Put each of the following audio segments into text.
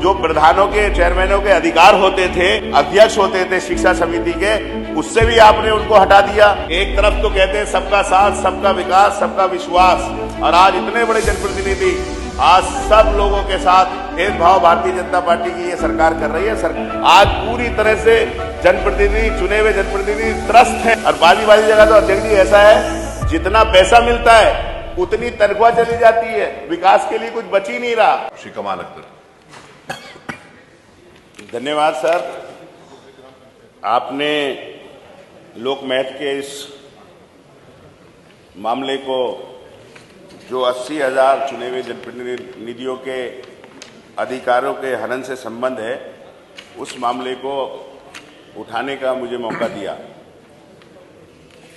जो प्रधानों के, चेयरमैनों के अधिकार होते थे, अध्यक्ष होते थे शिक्षा समिति के, उससे भी आपने उनको हटा दिया। एक तरफ तो कहते हैं सबका साथ, सबका विकास, सबका विश्वास, और आज इतने बड़े जनप्रतिनिधि आज सब लोगों के साथ भेदभाव भारतीय जनता पार्टी की ये सरकार कर रही है। आज पूरी तरह से जनप्रतिनिधि, चुने हुए जनप्रतिनिधि त्रस्त है। और बाजी जगह तो अध्यक्ष जी ऐसा है, जितना पैसा मिलता है उतनी तनख्वाह चली जाती है, विकास के लिए कुछ बच ही नहीं रहा। श्री कमाल अख्तर। धन्यवाद सर, आपने लोकमत के इस मामले को, जो 80,000 चुने हुए जनप्रतिनिधियों के अधिकारों के हनन से संबंध है, उस मामले को उठाने का मुझे मौका दिया।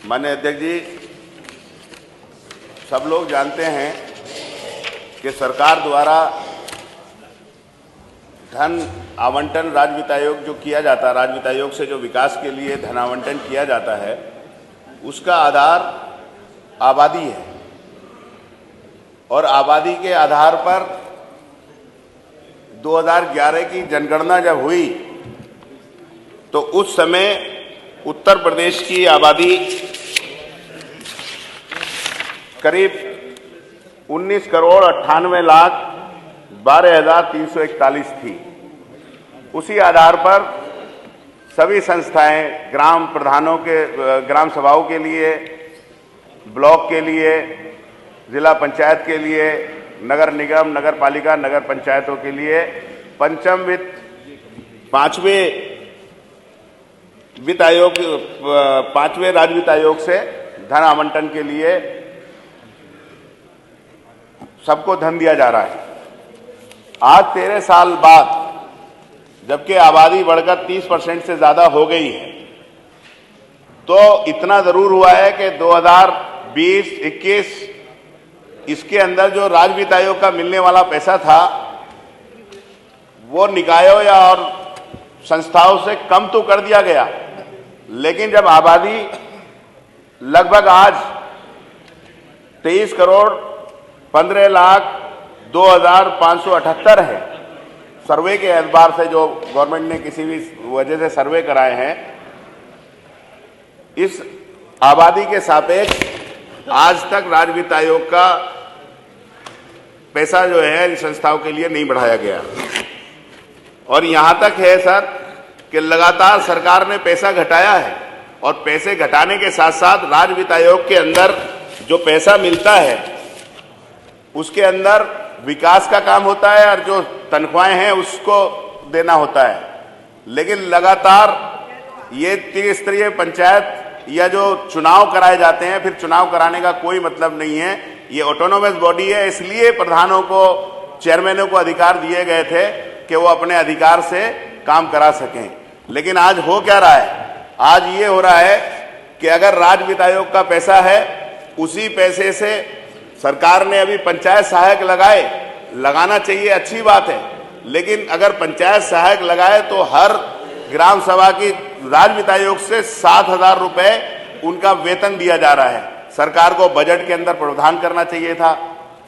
माननीय अध्यक्ष जी, सब लोग जानते हैं कि सरकार द्वारा धन आवंटन राज्य वित्त आयोग जो किया जाता है, राज्य वित्त आयोग से जो विकास के लिए धन आवंटन किया जाता है, उसका आधार आबादी है। और आबादी के आधार पर 2011 की जनगणना जब हुई तो उस समय उत्तर प्रदेश की आबादी करीब 19,98,12,341 थी। उसी आधार पर सभी संस्थाएं ग्राम प्रधानों के, ग्राम सभाओं के लिए, ब्लॉक के लिए, जिला पंचायत के लिए, नगर निगम, नगर पालिका, नगर पंचायतों के लिए पंचम वित्त, पांचवें वित्त आयोग, पांचवें राज्य वित्त आयोग से धन आवंटन के लिए सबको धन दिया जा रहा है। आज 13 साल बाद, जबकि आबादी बढ़कर 30% से ज्यादा हो गई है, तो इतना जरूर हुआ है कि 2020-21 इसके अंदर जो राज्य वित्त आयोग का मिलने वाला पैसा था, वो निकायों या और संस्थाओं से कम तो कर दिया गया, लेकिन जब आबादी लगभग आज 23,15,02,578 है, सर्वे के एतबार से जो गवर्नमेंट ने किसी भी वजह से सर्वे कराए हैं, इस आबादी के सापेक्ष आज तक राज्य वित्त आयोग का पैसा जो है इन संस्थाओं के लिए नहीं बढ़ाया गया। और यहां तक है सर कि लगातार सरकार ने पैसा घटाया है, और पैसे घटाने के साथ साथ राज्य वित्त आयोग के अंदर जो पैसा मिलता है उसके अंदर विकास का काम होता है और जो तनख्वाहें हैं उसको देना होता है। लेकिन लगातार ये त्रिस्तरीय पंचायत या जो चुनाव कराए जाते हैं, फिर चुनाव कराने का कोई मतलब नहीं है, ये ऑटोनोमस बॉडी है, इसलिए प्रधानों को, चेयरमैनों को अधिकार दिए गए थे कि वो अपने अधिकार से काम करा सकें। लेकिन आज हो क्या रहा है? आज ये हो रहा है कि अगर राज्य वित्त आयोग का पैसा है, उसी पैसे से सरकार ने अभी पंचायत सहायक लगाए, लगाना चाहिए, अच्छी बात है, लेकिन अगर पंचायत सहायक लगाए तो हर ग्राम सभा की राज्य वित्त आयोग से 7,000 रुपए उनका वेतन दिया जा रहा है। सरकार को बजट के अंदर प्रावधान करना चाहिए था।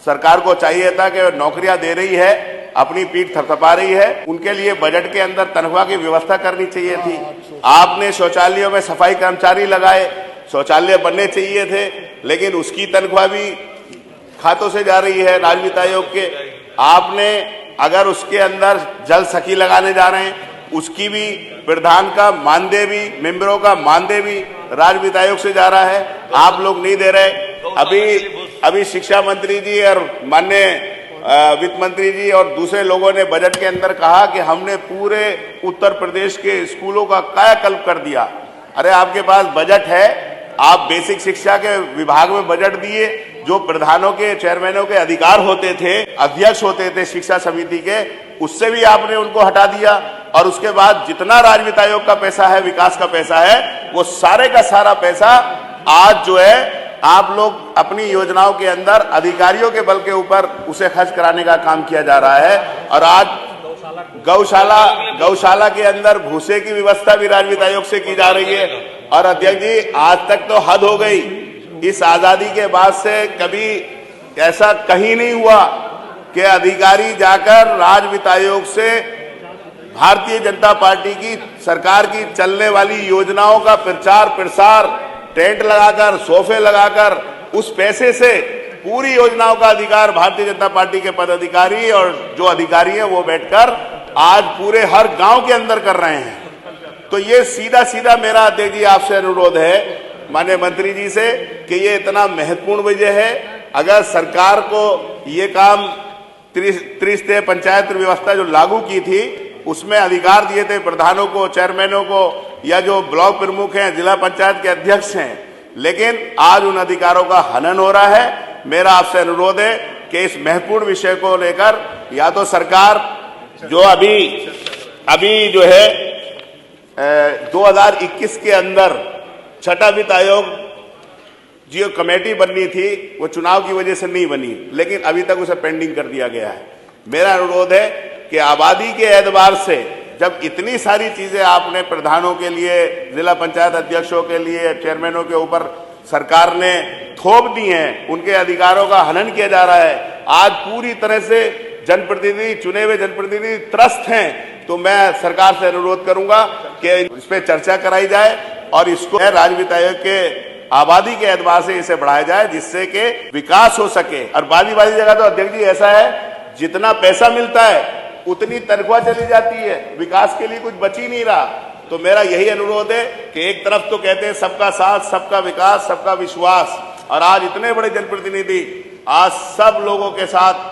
सरकार को चाहिए था कि नौकरियां दे रही है, अपनी पीठ थपथपा रही है, उनके लिए बजट के अंदर तनख्वाह की व्यवस्था करनी चाहिए थी। आपने शौचालयों में सफाई कर्मचारी लगाए, शौचालय बनने चाहिए थे, लेकिन उसकी तनख्वाह भी खातों से जा रही है राज्य वित्त आयोग के। आपने अगर उसके अंदर जल सखी लगाने जा रहे हैं, उसकी भी, प्रधान का मानदेय भी, मेंबरों का मानदेय भी राज्य वित्त आयोग से जा रहा है, आप लोग नहीं दे रहे। अभी शिक्षा मंत्री जी और माननीय वित्त मंत्री जी और दूसरे लोगों ने बजट के अंदर कहा कि हमने पूरे उत्तर प्रदेश के स्कूलों का कायाकल्प कर दिया। अरे आपके पास बजट है, आप बेसिक शिक्षा के विभाग में बजट दिए, जो प्रधानों के, चेयरमैनों के अधिकार होते थे, अध्यक्ष होते थे शिक्षा समिति के, उससे भी आपने उनको हटा दिया। और उसके बाद जितना राज्य वित्त आयोग का पैसा है, विकास का पैसा है, वो सारे का सारा पैसा आज जो है आप लोग अपनी योजनाओं के अंदर अधिकारियों के बल के ऊपर उसे खर्च कराने का काम किया जा रहा है। और आज गौशाला के अंदर भूसे की व्यवस्था भी राज्य वित्त आयोग से की जा रही है। और अध्यक्ष जी, आज तक तो हद हो गई, इस आजादी के बाद से कभी ऐसा कहीं नहीं हुआ कि अधिकारी जाकर राज्य वित्त आयोग से भारतीय जनता पार्टी की सरकार की चलने वाली योजनाओं का प्रचार प्रसार टेंट लगाकर सोफे लगाकर उस पैसे से पूरी योजनाओं का अधिकार भारतीय जनता पार्टी के पदाधिकारी और जो अधिकारी हैं वो बैठकर आज पूरे हर गांव के अंदर कर रहे हैं। तो ये सीधा सीधा मेरा अध्यक्ष जी आपसे अनुरोध है माननीय मंत्री जी से कि ये इतना महत्वपूर्ण विषय है। अगर सरकार को ये काम त्रिस्तरीय पंचायत व्यवस्था जो लागू की थी उसमें अधिकार दिए थे प्रधानों को, चेयरमैनों को या जो ब्लॉक प्रमुख हैं, जिला पंचायत के अध्यक्ष हैं, लेकिन आज उन अधिकारों का हनन हो रहा है। मेरा आपसे अनुरोध है कि इस महत्वपूर्ण विषय को लेकर या तो सरकार जो अभी जो है 2021 के अंदर छठा वित्त आयोग जो कमेटी बननी थी वो चुनाव की वजह से नहीं बनी, लेकिन अभी तक उसे पेंडिंग कर दिया गया है। मेरा अनुरोध है कि आबादी के एतबार से जब इतनी सारी चीजें आपने प्रधानों के लिए, जिला पंचायत अध्यक्षों के लिए, चेयरमैनों के ऊपर सरकार ने थोप दी हैं, उनके अधिकारों का हनन किया जा रहा है, आज पूरी तरह से जनप्रतिनिधि, चुने हुए जनप्रतिनिधि त्रस्त हैं, तो मैं सरकार से अनुरोध करूंगा कि इस पर चर्चा कराई जाए और इसको राज्य वित्त आयोग के आबादी के एतबार से इसे बढ़ाया जाए जिससे कि विकास हो सके। और बाजी जगह तो अध्यक्ष जी ऐसा है जितना पैसा मिलता है उतनी तनख्वाह चली जाती है, विकास के लिए कुछ बच ही नहीं रहा। तो मेरा यही अनुरोध है कि एक तरफ तो कहते हैं सबका साथ, सबका विकास, सबका विश्वास, और आज इतने बड़े जनप्रतिनिधि आज सब लोगों के साथ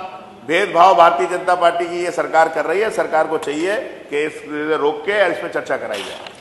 भेदभाव भारतीय जनता पार्टी की ये सरकार कर रही है। सरकार को चाहिए कि इस रोक के इस पर चर्चा कराई जाए।